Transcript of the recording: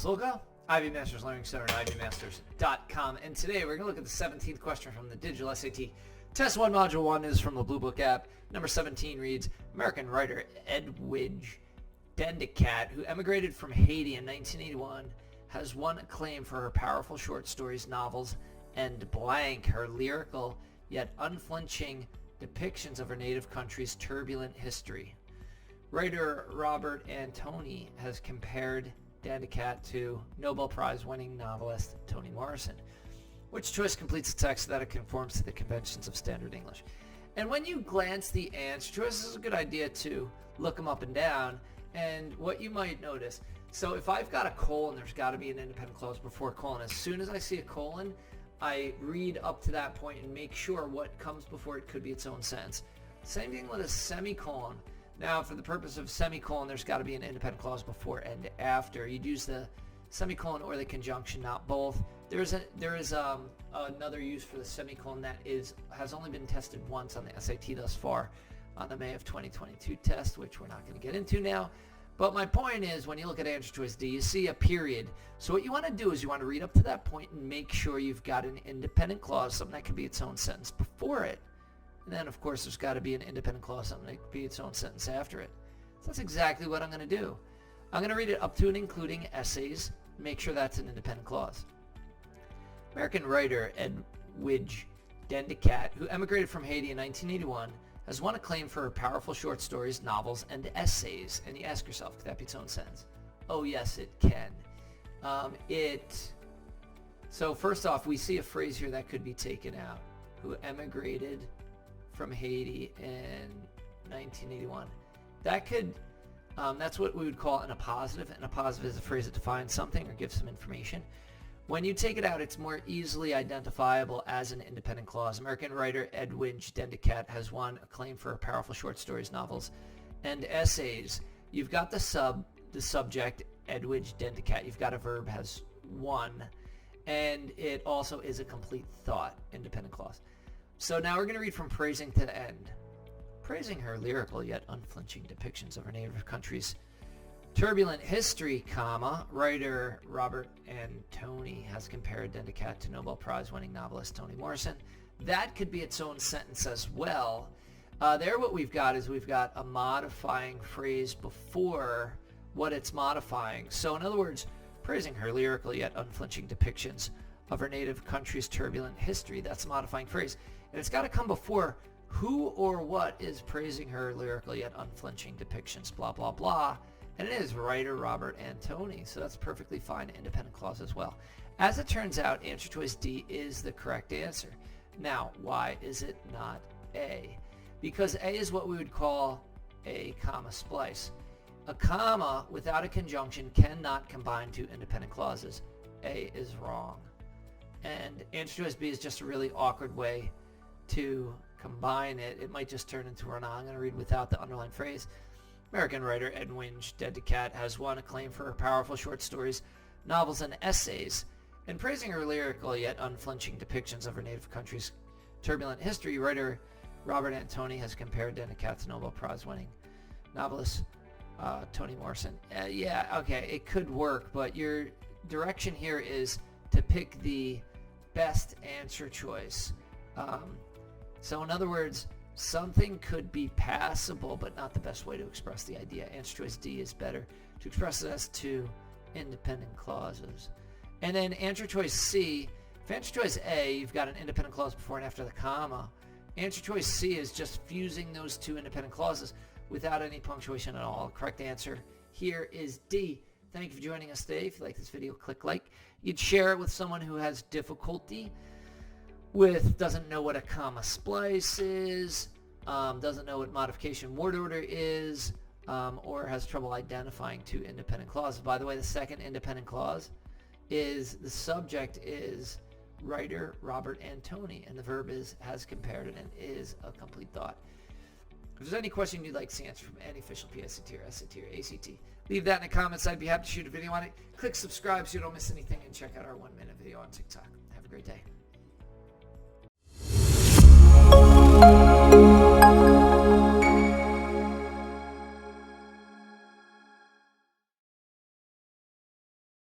Logo, Ivy Masters Learning Center at ivymasters.com. And today we're going to look at the 17th question from the Digital SAT. Test 1, Module 1 is from the Bluebook app. Number 17 reads, American writer Edwidge Danticat, who emigrated from Haiti in 1981, has won acclaim for her powerful short stories, novels, and blank, her lyrical yet unflinching depictions of her native country's turbulent history. Writer Robert Antoni has compared Dandicat to Nobel Prize-winning novelist Toni Morrison. Which choice completes the text that it conforms to the conventions of standard English? And when you glance the answer choices, it's a good idea to look them up and down. And what you might notice, so if I've got a colon, there's got to be an independent clause before colon. As soon as I see a colon, I read up to that point and make sure what comes before it could be its own sentence. Same thing with a semicolon. Now, for the purpose of semicolon, there's got to be an independent clause before and after. You'd use the semicolon or the conjunction, not both. There is another use for the semicolon that has only been tested once on the SAT thus far, on the May of 2022 test, which we're not going to get into now. But my point is, when you look at answer choice D, you see a period. So what you want to do is you want to read up to that point and make sure you've got an independent clause, something that can be its own sentence before it. And then, of course, there's got to be an independent clause, something that can be its own sentence after it. So that's exactly what I'm going to do. I'm going to read it up to and including essays, make sure that's an independent clause. American writer Edwidge Danticat, who emigrated from Haiti in 1981, has won acclaim for her powerful short stories, novels, and essays. And you ask yourself, could that be its own sentence? Oh, yes, it can. So first off, we see a phrase here that could be taken out. Who emigrated from Haiti in 1981. That's what we would call an appositive. An appositive is a phrase that defines something or gives some information. When you take it out, it's more easily identifiable as an independent clause. American writer Edwidge Danticat has won acclaim for her powerful short stories, novels, and essays. You've got the subject, Edwidge Danticat. You've got a verb, has won, and it also is a complete thought, independent clause. So now we're going to read from praising to the end. Praising her lyrical yet unflinching depictions of her native country's turbulent history, writer Robert Antoni has compared Dandicat to Nobel Prize-winning novelist Toni Morrison. That could be its own sentence as well. What we've got is we've got a modifying phrase before what it's modifying. So in other words, praising her lyrical yet unflinching depictions of her native country's turbulent history. That's a modifying phrase. And it's got to come before who or what is praising her lyrical yet unflinching depictions, blah, blah, blah. And it is writer Robert Antoni, so that's perfectly fine, independent clause as well. As it turns out, answer choice D is the correct answer. Now, why is it not A? Because A is what we would call a comma splice. A comma without a conjunction cannot combine two independent clauses. A is wrong. And answer choice B is just a really awkward way to combine it. It might just turn into a I'm going to read without the underlined phrase. American writer Edwidge Danticat has won acclaim for her powerful short stories, novels, and essays. In praising her lyrical yet unflinching depictions of her native country's turbulent history, writer Robert Antoni has compared Dandicat to Nobel Prize-winning novelist Toni Morrison. It could work, but your direction here is to pick the best answer choice. So in other words, something could be passable, but not the best way to express the idea. Answer choice D is better to express it as two independent clauses. And then answer choice C, if answer choice A, you've got an independent clause before and after the comma. Answer choice C is just fusing those two independent clauses without any punctuation at all. Correct answer here is D. Thank you for joining us today. If you like this video, click like. You'd share it with someone who has difficulty doesn't know what a comma splice is, doesn't know what modification word order is, or has trouble identifying two independent clauses. By the way, the second independent clause is the subject is writer Robert Antoni, and the verb is has compared it and is a complete thought. If there's any question you'd like to answer from any official PSAT or SAT or ACT, leave that in the comments. I'd be happy to shoot a video on it. Click subscribe so you don't miss anything, and check out our 1-minute video on TikTok. Have a great day.